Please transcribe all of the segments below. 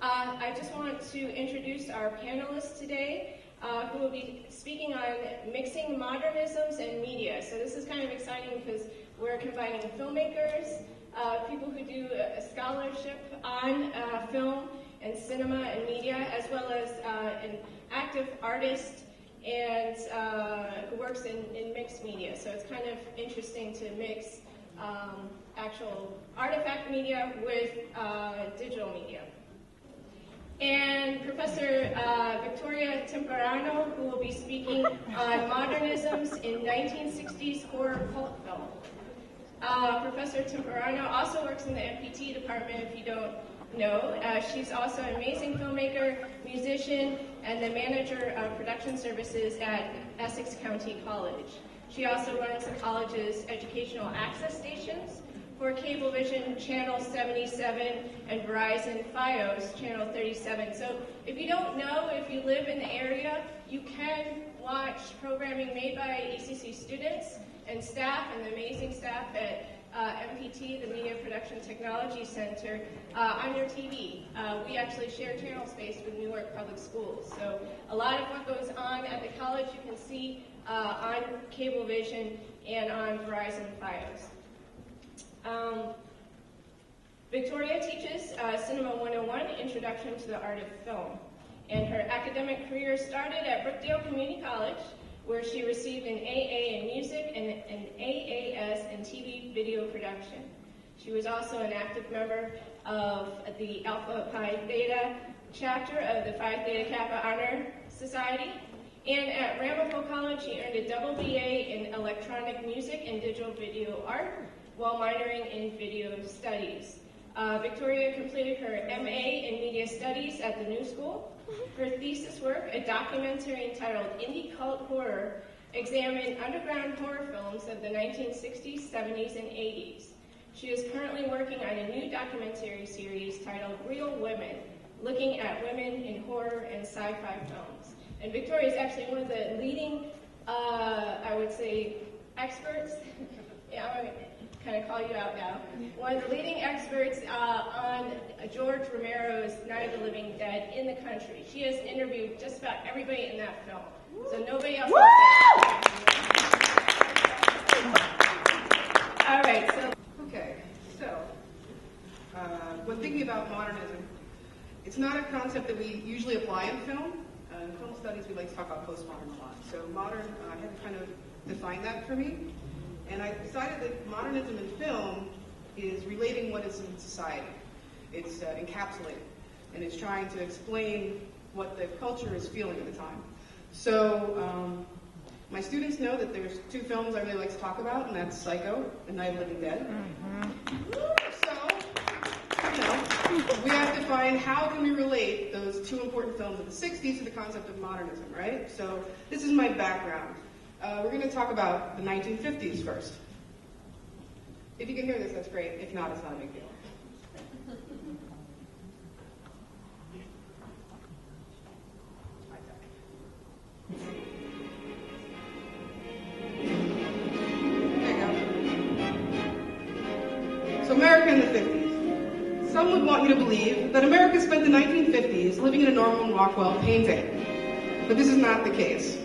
I just want to introduce our panelists today who will be speaking on mixing modernisms and media. So this is kind of exciting because we're combining filmmakers, people who do a scholarship on film and cinema and media, as well as an active artist and who works in mixed media. So it's kind of interesting to mix actual artifact media with digital media. And Professor Victoria Timpanaro, who will be speaking on modernisms in 1960s horror cult film. Professor Timpanaro also works in the MPT department, if you don't know. She's also an amazing filmmaker, musician, and the manager of production services at Essex County College. She also runs the college's educational access stations for Cablevision Channel 77 and Verizon Fios Channel 37. So if you don't know, if you live in the area, you can watch programming made by ECC students and staff and the amazing staff at MPT, the Media Production Technology Center, on your TV. We actually share channel space with Newark Public Schools. So a lot of what goes on at the college you can see on Cablevision and on Verizon Fios. Victoria teaches Cinema 101, Introduction to the Art of Film. And her academic career started at Brookdale Community College, where she received an AA in music and an AAS in TV video production. She was also an active member of the Alpha Pi Theta chapter of the Phi Theta Kappa Honor Society. And at Ramapo College, she earned a double BA in electronic music and digital video art, while minoring in video studies. Victoria completed her MA in Media Studies at the New School. Her thesis work, a documentary entitled Indie Cult Horror, examined underground horror films of the 1960s, 70s, and 80s. She is currently working on a new documentary series titled Real Women, looking at women in horror and sci-fi films. And Victoria is actually one of the leading, I would say, experts. Yeah, I'm going to kind of call you out now. One of the leading experts on George Romero's Night of the Living Dead in the country. She has interviewed just about everybody in that film. So nobody else. All right, so. Okay, so when thinking about modernism, it's not a concept that we usually apply in film. In film studies, we like to talk about postmodern a lot. So modern, I had to kind of define that for me. And I decided that modernism in film is relating what is in society. It's encapsulated, and it's trying to explain what the culture is feeling at the time. So my students know that there's two films I really like to talk about, and that's Psycho and Night of the Living Dead. So, we have to find how can we relate those two important films of the 60s to the concept of modernism, right? So this is my background. We're going to talk about the 1950s first. If you can hear this, that's great. If not, it's not a big deal. So America in the 50s. Some would want you to believe that America spent the 1950s living in a Norman Rockwell painting. But this is not the case.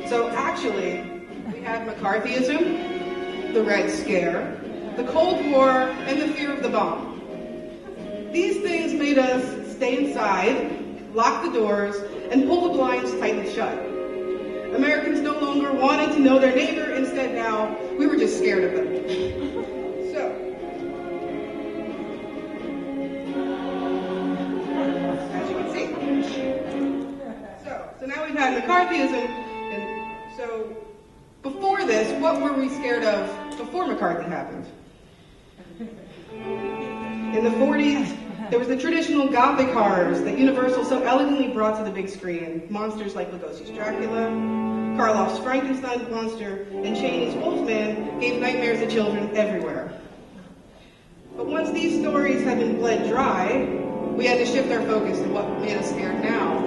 So actually, we had McCarthyism, the Red Scare, the Cold War, and the fear of the bomb. These things made us stay inside, lock the doors, and pull the blinds tightly shut. Americans no longer wanted to know their neighbor. Instead, now, we were just scared of them. So, as you can see. So now we've had McCarthyism. So, before this, what were we scared of before McCarthy happened? In the 40s, there was the traditional Gothic horrors that Universal so elegantly brought to the big screen. Monsters like Lugosi's Dracula, Karloff's Frankenstein monster, and Chaney's Wolfman gave nightmares to children everywhere. But once these stories had been bled dry, we had to shift our focus to what made us scared now.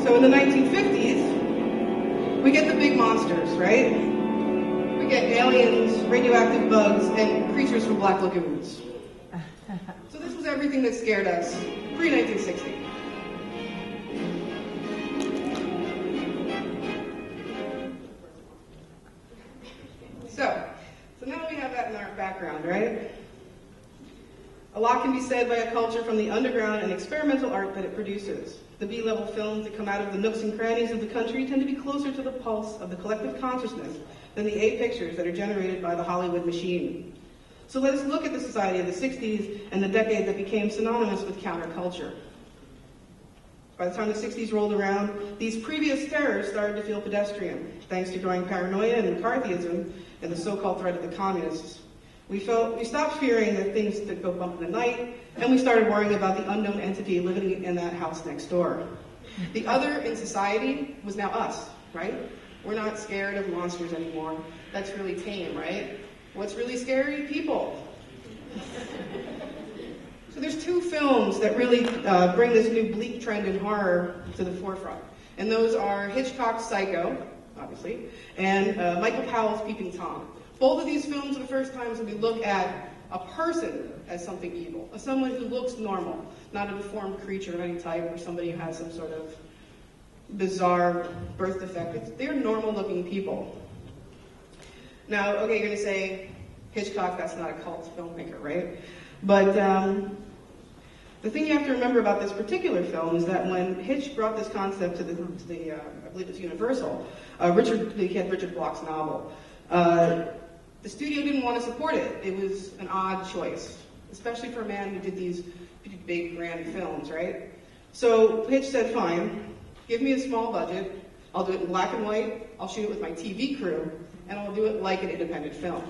So in the 1950s, we get the big monsters, right? We get aliens, radioactive bugs, and creatures from black lagoons. So this was everything that scared us pre-1960. So now we have that in our background, right? A lot can be said by a culture from the underground and experimental art that it produces. The B-level films that come out of the nooks and crannies of the country tend to be closer to the pulse of the collective consciousness than the A pictures that are generated by the Hollywood machine. So let us look at the society of the 60s and the decade that became synonymous with counterculture. By the time the 60s rolled around, these previous terrors started to feel pedestrian, thanks to growing paranoia and McCarthyism and the so-called threat of the communists. We stopped fearing that things could go bump in the night, and we started worrying about the unknown entity living in that house next door. The other in society was now us, right? We're not scared of monsters anymore. That's really tame, right? What's really scary? People. So there's two films that really bring this new bleak trend in horror to the forefront. And those are Hitchcock's Psycho, obviously, and Michael Powell's Peeping Tom. Both of these films are the first times that we look at a person as something evil, as someone who looks normal, not a deformed creature of any type or somebody who has some sort of bizarre birth defect. They're normal-looking people. Now, okay, you're going to say, Hitchcock, that's not a cult filmmaker, right? But the thing you have to remember about this particular film is that when Hitch brought this concept to the I believe it's Universal, he had Richard Bloch's novel. The studio didn't want to support it. It was an odd choice, especially for a man who did these big, grand films, right? So Hitch said, fine, give me a small budget. I'll do it in black and white. I'll shoot it with my TV crew, and I'll do it like an independent film.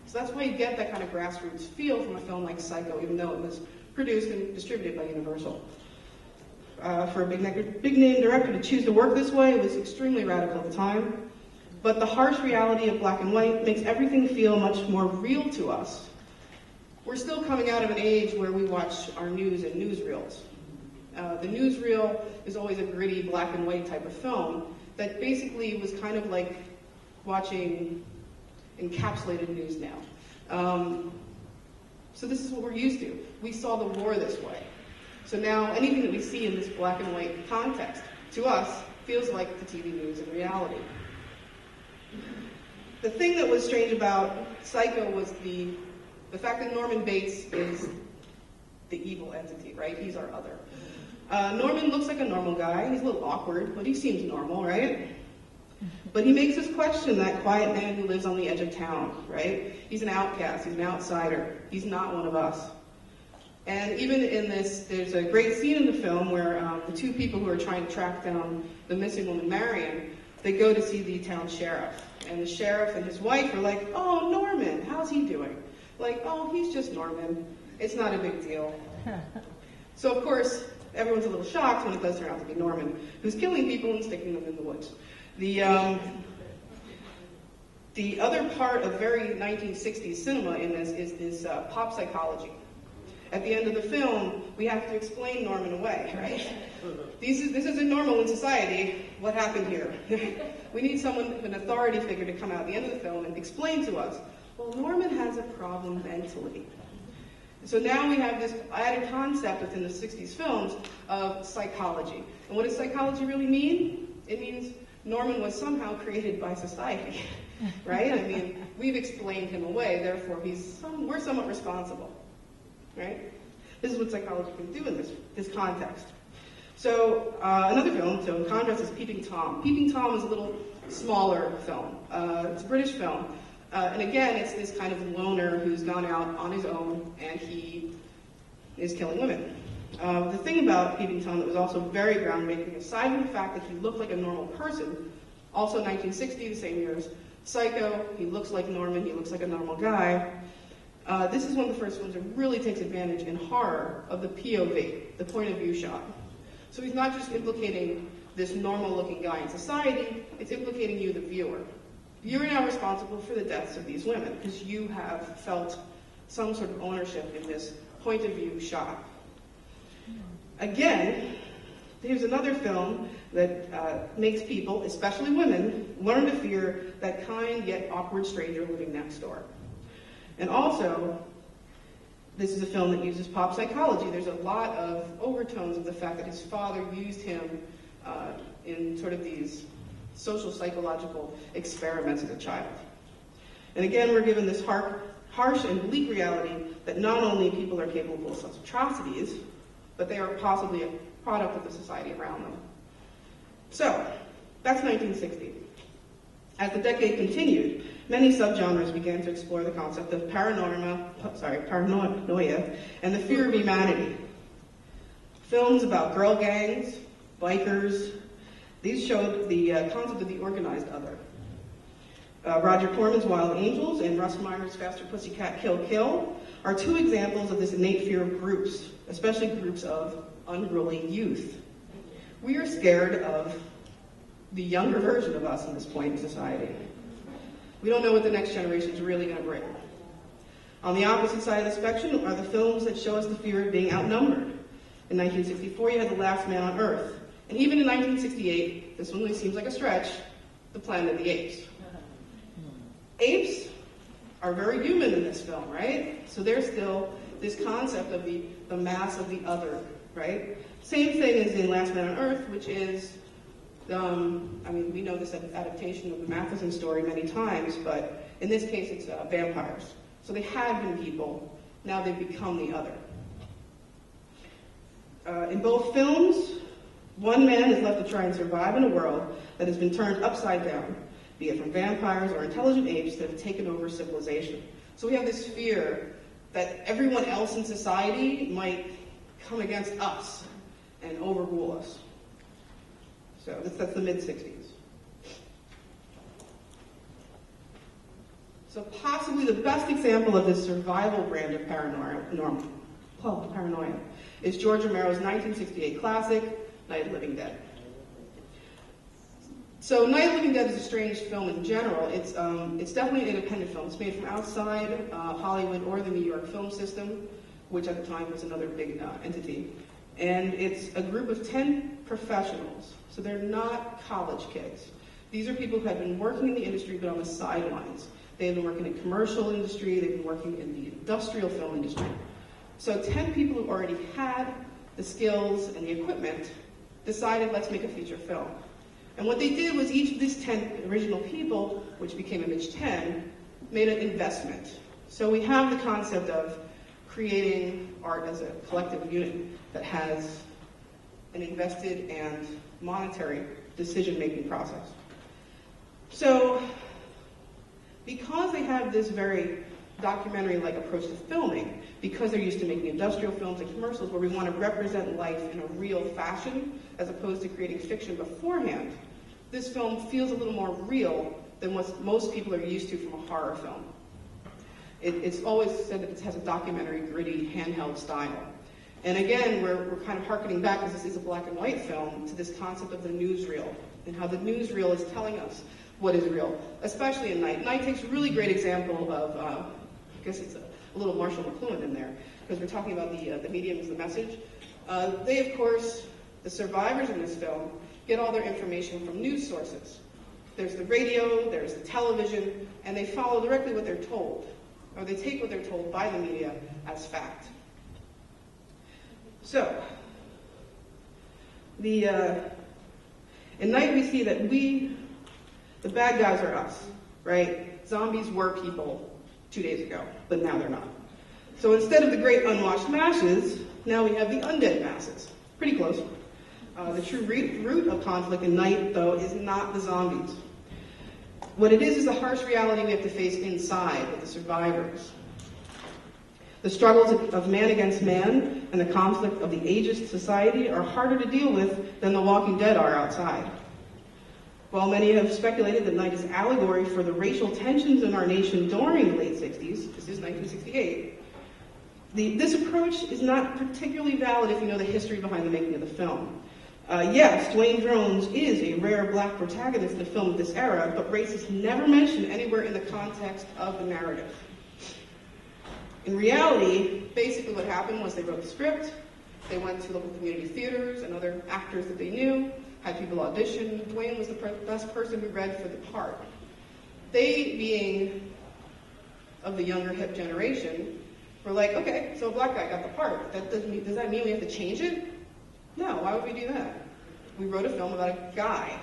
So that's why you get that kind of grassroots feel from a film like Psycho, even though it was produced and distributed by Universal. For a big name director to choose to work this way was extremely radical at the time. But the harsh reality of black and white makes everything feel much more real to us. We're still coming out of an age where we watch our news in newsreels. The newsreel is always a gritty black and white type of film that basically was kind of like watching encapsulated news now. So this is what we're used to. We saw the war this way. So now anything that we see in this black and white context, to us, feels like the TV news in reality. The thing that was strange about Psycho was the fact that Norman Bates is the evil entity, right? He's our other. Norman looks like a normal guy. He's a little awkward, but he seems normal, right? But he makes us question that quiet man who lives on the edge of town, right? He's an outcast. He's an outsider. He's not one of us. And even in this, there's a great scene in the film where the two people who are trying to track down the missing woman, Marion, they go to see the town sheriff. And the sheriff and his wife are like, oh, Norman, how's he doing? Like, oh, he's just Norman. It's not a big deal. So, of course, everyone's a little shocked when it does turn out to be Norman, who's killing people and sticking them in the woods. The other part of very 1960s cinema in this is this pop psychology. At the end of the film, we have to explain Norman away, right? This isn't normal in society. What happened here? We need someone, an authority figure, to come out at the end of the film and explain to us, well, Norman has a problem mentally. So now we have this added concept within the 60s films of psychology. And what does psychology really mean? It means Norman was somehow created by society, right? I mean, we've explained him away, therefore we're somewhat responsible. Right? This is what psychology can do in this context. So another film, so in contrast, is Peeping Tom. Peeping Tom is a little smaller film. It's a British film. And again, it's this kind of loner who's gone out on his own and he is killing women. The thing about Peeping Tom that was also very groundbreaking, aside from the fact that he looked like a normal person, also 1960, the same year as Psycho, he looks like Norman, he looks like a normal guy. This is one of the first ones that really takes advantage in horror of the POV, the point of view shot. So he's not just implicating this normal-looking guy in society, it's implicating you, the viewer. You're now responsible for the deaths of these women because you have felt some sort of ownership in this point of view shot. Again, here's another film that makes people, especially women, learn to fear that kind yet awkward stranger living next door. And also, This is a film that uses pop psychology. There's a lot of overtones of the fact that his father used him in sort of these social psychological experiments as a child. And again, we're given this harsh and bleak reality that not only people are capable of such atrocities, but they are possibly a product of the society around them. So, that's 1960. As the decade continued, many subgenres began to explore the concept of paranoia and the fear of humanity. Films about girl gangs, bikers, these showed the concept of the organized other. Roger Corman's Wild Angels and Russ Meyer's Faster Pussycat Kill Kill are two examples of this innate fear of groups, especially groups of unruly youth. We are scared of the younger version of us at this point in society. We don't know what the next generation is really going to bring. On the opposite side of the spectrum are the films that show us the fear of being outnumbered. In 1964, you had The Last Man on Earth. And even in 1968, this one seems like a stretch, The Planet of the Apes. Apes are very human in this film, right? So there's still this concept of the mass of the other, right? Same thing as in Last Man on Earth, which is, we know this adaptation of the Matheson story many times, but in this case it's vampires. So they had been people, now they've become the other. In both films, one man is left to try and survive in a world that has been turned upside down, be it from vampires or intelligent apes that have taken over civilization. So we have this fear that everyone else in society might come against us and overrule us. So that's the mid-60s. So possibly the best example of this survival brand of paranoia is George Romero's 1968 classic, Night of the Living Dead. So Night of the Living Dead is a strange film in general. It's definitely an independent film. It's made from outside Hollywood or the New York film system, which at the time was another big entity. And it's a group of 10 professionals. So they're not college kids. These are people who have been working in the industry but on the sidelines. They've been working in the commercial industry, they've been working in the industrial film industry. So 10 people who already had the skills and the equipment decided, let's make a feature film. And what they did was each of these 10 original people, which became Image 10, made an investment. So we have the concept of creating art as a collective unit that has an invested and monetary decision-making process. So because they have this very documentary-like approach to filming, because they're used to making industrial films and commercials where we want to represent life in a real fashion as opposed to creating fiction beforehand, this film feels a little more real than what most people are used to from a horror film. It's always said that it has a documentary, gritty, handheld style. And again, we're kind of hearkening back, because this is a black and white film, to this concept of the newsreel, and how the newsreel is telling us what is real, especially in Night. Night takes a really great example of, I guess it's a little Marshall McLuhan in there, because we're talking about the medium as the message. They, of course, the survivors in this film, get all their information from news sources. There's the radio, there's the television, and they follow directly what they're told, or they take what they're told by the media as fact. So, in Night we see that the bad guys are us, right? Zombies were people 2 days ago, but now they're not. So instead of the great unwashed masses, now we have the undead masses. Pretty close. The true root of conflict in Night, though, is not the zombies. What it is the harsh reality we have to face inside with the survivors. The struggles of man against man and the conflict of the ageist society are harder to deal with than the Walking Dead are outside. While many have speculated that Night is allegory for the racial tensions in our nation during the late 60s, this is 1968, this approach is not particularly valid if you know the history behind the making of the film. Yes, Dwayne Jones is a rare black protagonist in a film of this era, but race is never mentioned anywhere in the context of the narrative. In reality, basically what happened was they wrote the script, they went to local community theaters and other actors that they knew, had people audition. Dwayne was the best person who read for the part. They, being of the younger hip generation, We're like, okay, so a black guy got the part. Does that mean we have to change it? No, why would we do that? We wrote a film about a guy,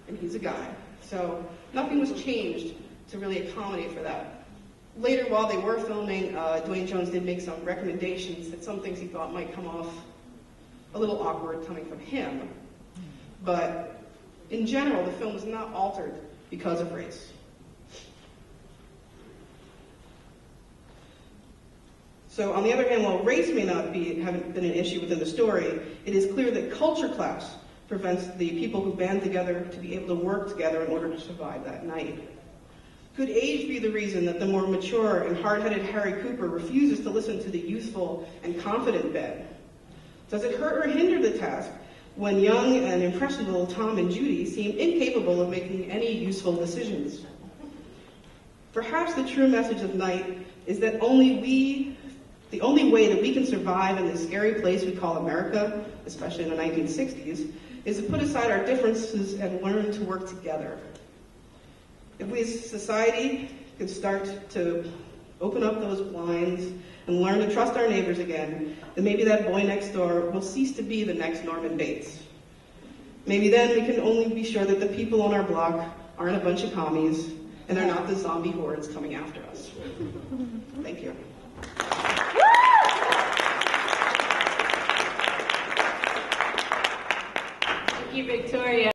and he's a guy. So nothing was changed to really accommodate for that. Later, while they were filming, Dwayne Jones did make some recommendations that some things he thought might come off a little awkward coming from him. But in general, the film was not altered because of race. So on the other hand, while race may not have been an issue within the story, it is clear that culture class prevents the people who band together to be able to work together in order to survive that night. Could age be the reason that the more mature and hard-headed Harry Cooper refuses to listen to the youthful and confident Ben? Does it hurt or hinder the task when young and impressionable Tom and Judy seem incapable of making any useful decisions? Perhaps the true message of Night is that the only way that we can survive in this scary place we call America, especially in the 1960s, is to put aside our differences and learn to work together. If we as a society could start to open up those blinds and learn to trust our neighbors again, then maybe that boy next door will cease to be the next Norman Bates. Maybe then we can only be sure that the people on our block aren't a bunch of commies and they're not the zombie hordes coming after us. Thank you.